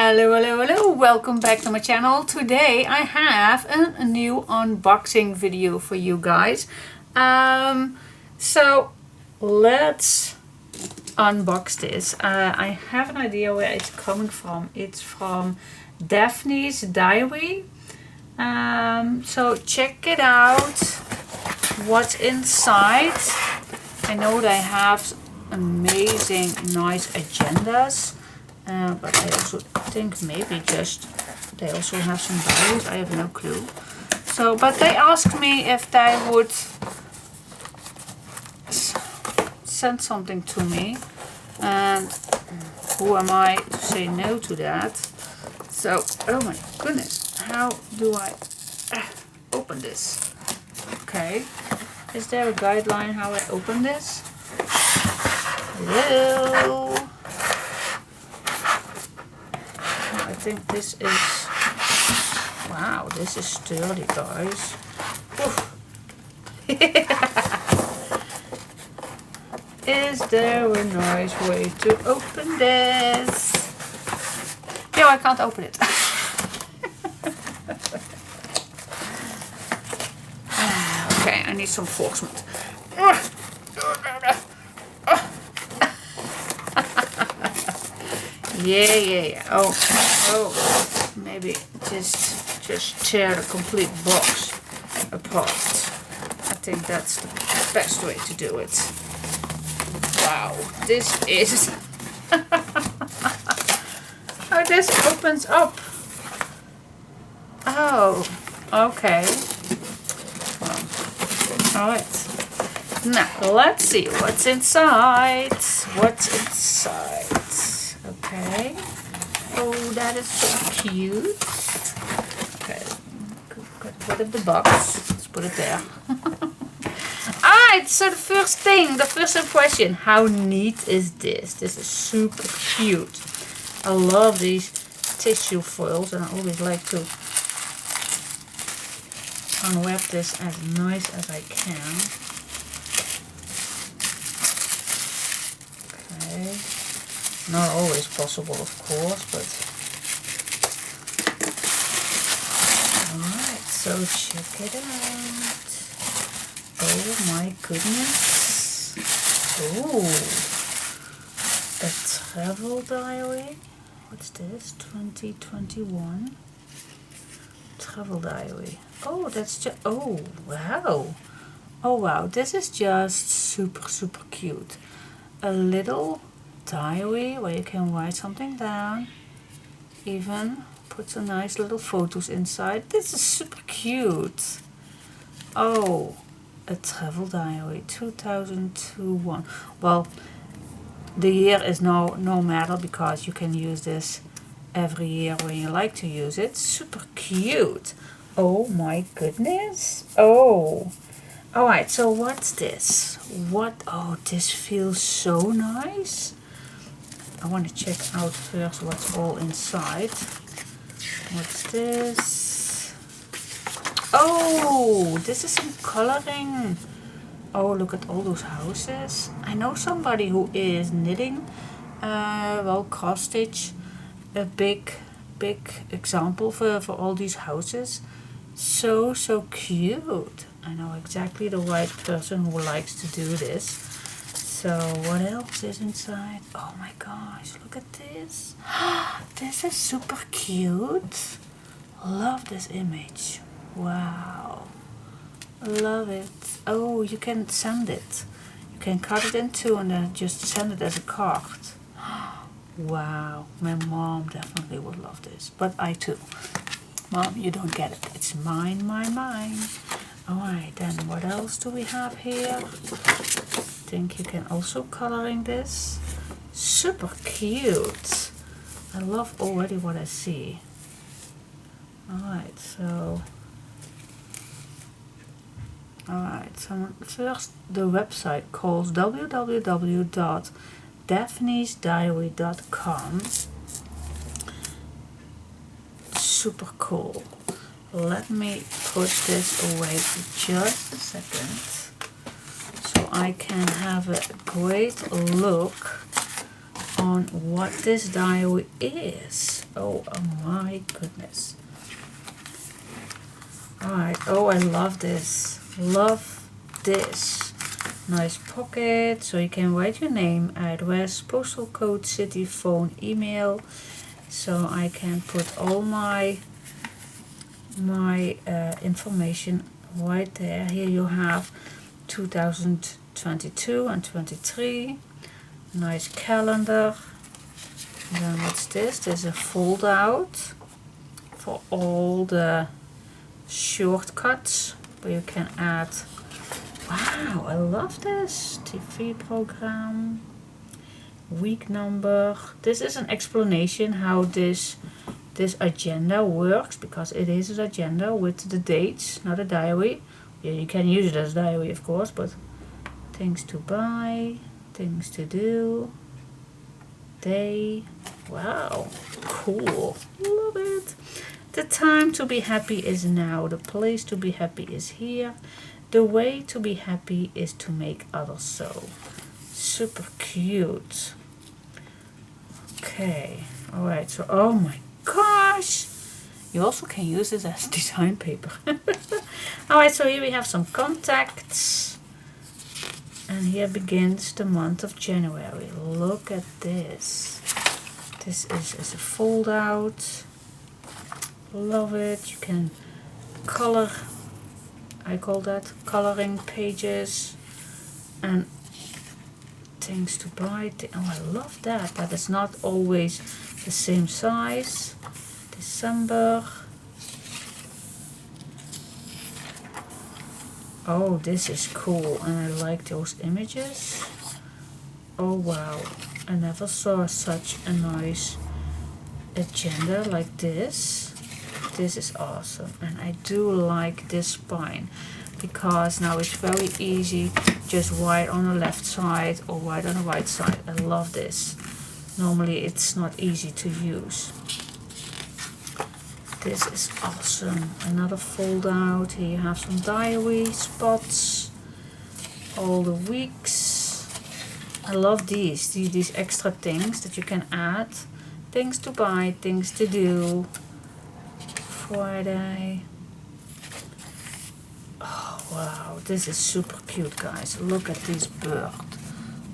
Hello, welcome back to my channel. Today I have a new unboxing video for you guys. So let's unbox this. I have an idea where it's coming from. It's from Daphnes Diary. So check it out, what's inside. I know they have amazing nice agendas. But I also think maybe just they also have some diaries. I have no clue. So, but they asked me if they would send something to me, and who am I to say no to that? So, oh my goodness, how do I open this? Okay, is there a guideline how I open this? Hello. I think this is, wow, this is sturdy, guys. Is there a nice way to open this? No, I can't open it. Okay, I need some forcement. Yeah. Oh, maybe just tear the complete box apart. I think that's the best way to do it. Wow, this is oh, this opens up. Oh, okay. All right. Now let's see what's inside. What's inside? Okay. Oh, that is so cute. Okay, get rid of the box. Let's put it there. Alright, so the first impression. How neat is this? This is super cute. I love these tissue foils, and I always like to unwrap this as nice as I can. Okay. Not always possible, of course, but alright, so check it out. Oh my goodness. Oh, a travel diary. What's this? 2021 travel diary. Oh, that's just, oh wow. Oh wow, this is just super cute. A little diary where you can write something down, even put some nice little photos inside. This is super cute. Oh, a travel diary 2021. Well, the year is no matter, because you can use this every year when you like to use it. Super cute. Oh my goodness. Oh, all right, so what's this? Oh, this feels so nice. I want to check out first what's all inside. What's this? Oh, this is some coloring. Oh, look at all those houses. I know somebody who is knitting, well, cross stitch, a big example for all these houses. So cute. I know exactly the right person who likes to do this. So what else is inside? Oh my gosh, look at this. This is super cute. Love this image. Wow. Love it. Oh, you can send it. You can cut it in two and then just send it as a card. Wow. My mom definitely would love this. But I too. Mom, you don't get it. It's mine. Alright, then what else do we have here? I think you can also coloring this. Super cute. I love already what I see. Alright, so first the website calls www.daphnesdiary.com. Super cool. Let me put this away for just a second so I can have a great look on what this diary is. Oh my goodness. Alright, oh, I love this. Love this. Nice pocket, so you can write your name, address, postal code, city, phone, email. So I can put all my information right there. Here you have 2022 and 23. Nice calendar. And then what's this? There's a fold out for all the shortcuts where you can add. Wow, I love this. TV program, week number. This is an explanation how this agenda works, because it is an agenda with the dates, not a diary. Yeah, you can use it as a diary, of course, but things to buy, things to do, day. Wow, cool. Love it. The time to be happy is now. The place to be happy is here. The way to be happy is to make others so. Super cute. Okay. Alright, so oh my gosh. You also can use this as design paper. Alright, so here we have some contacts. And here begins the month of January. Look at this. This is a fold out. Love it. You can color. I call that coloring pages and things to buy. Oh, I love that. That is not always the same size. December. Oh, this is cool, and I like those images. Oh wow, I never saw such a nice agenda like this. This is awesome, and I do like this spine because now it's very easy, just write on the left side or write on the right side. I love this. Normally it's not easy to use. This is awesome. Another fold out. Here you have some diary spots, all the weeks. I love these extra things that you can add. Things to buy, things to do. Friday. Oh wow, this is super cute, guys. Look at this bird.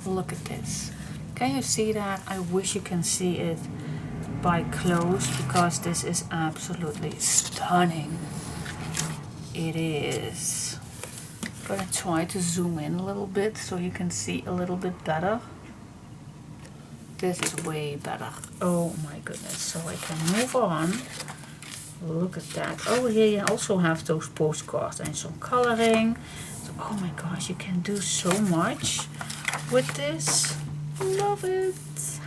Look at this. Can you see that? I wish you can see it by close, because this is absolutely stunning. It is. I'm gonna try to zoom in a little bit so you can see a little bit better. This is way better. Oh my goodness. So I can move on. Look at that. Oh, here you also have those postcards and some coloring. So, oh my gosh, you can do so much with this. Love it.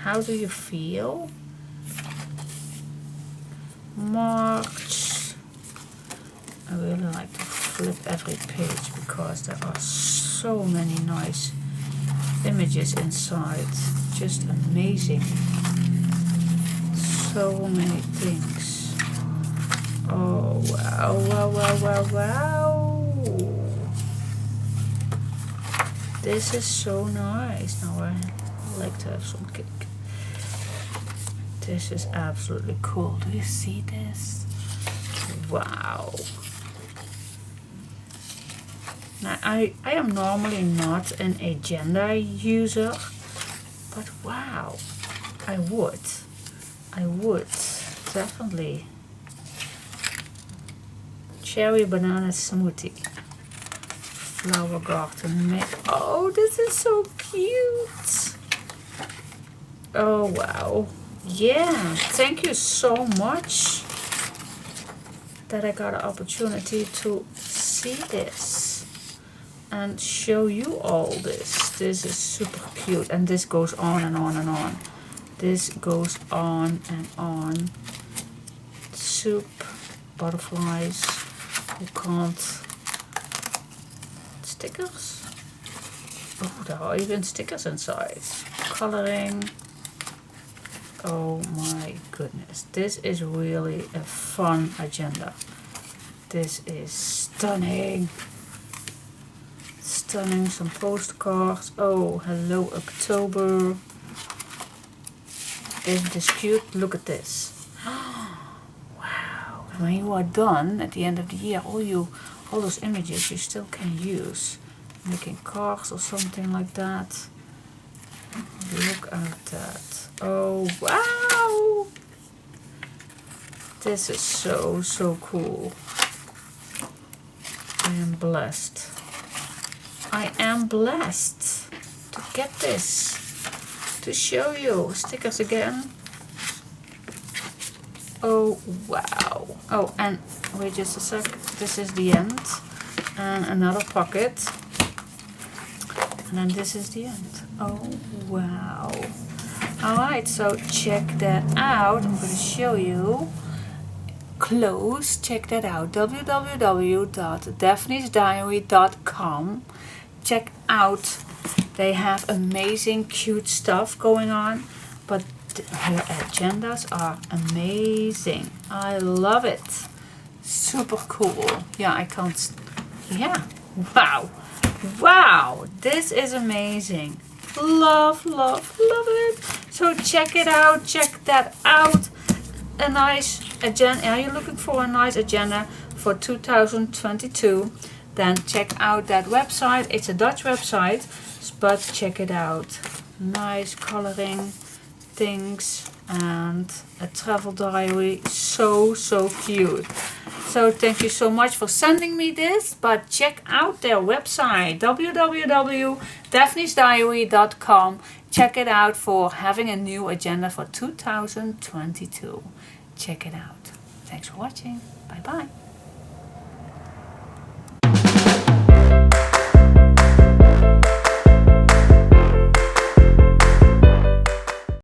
How do you feel? March. I really like to flip every page because there are so many nice images inside. Just amazing. So many things. Oh wow, wow, wow, wow, wow. This is so nice. Now I like to have some cake. This is absolutely cool. Do you see this? Wow. Now I am normally not an agenda user, but wow, I would definitely. Cherry banana smoothie, flower garden. Oh, this is so cute. Oh wow. Yeah, thank you so much that I got an opportunity to see this and show you all this. This is super cute, and this goes on and on and on. This goes on and on. Soup, butterflies. You can't. Stickers. Oh, there are even stickers inside. Coloring. Oh my goodness. This is really a fun agenda. This is stunning. Stunning. Some postcards. Oh, hello October. Isn't this cute? Look at this. when you are done at the end of the year, all those images you still can use. Making cards or something like that. Look at that. Oh wow! This is so cool. I am blessed. I am blessed to get this. To show you. Stickers again. Oh wow. Oh, and wait just a sec. This is the end. And another pocket. And then this is the end. Oh wow. Alright, so check that out. I'm going to show you close. Check that out. www.daphnesdiary.com. Check out. They have amazing cute stuff going on, but her agendas are amazing. I love it. Super cool. Yeah, I can't. Yeah. Wow. Wow. This is amazing. Love it. So check it out. Check that out. A nice agenda. Are you looking for a nice agenda for 2022? Then check out that website. It's a Dutch website, but check it out. Nice coloring things and a travel diary. So cute. So thank you so much for sending me this, but check out their website www.daphnesdiary.com. Check it out for having a new agenda for 2022. Check it out. Thanks for watching. Bye bye.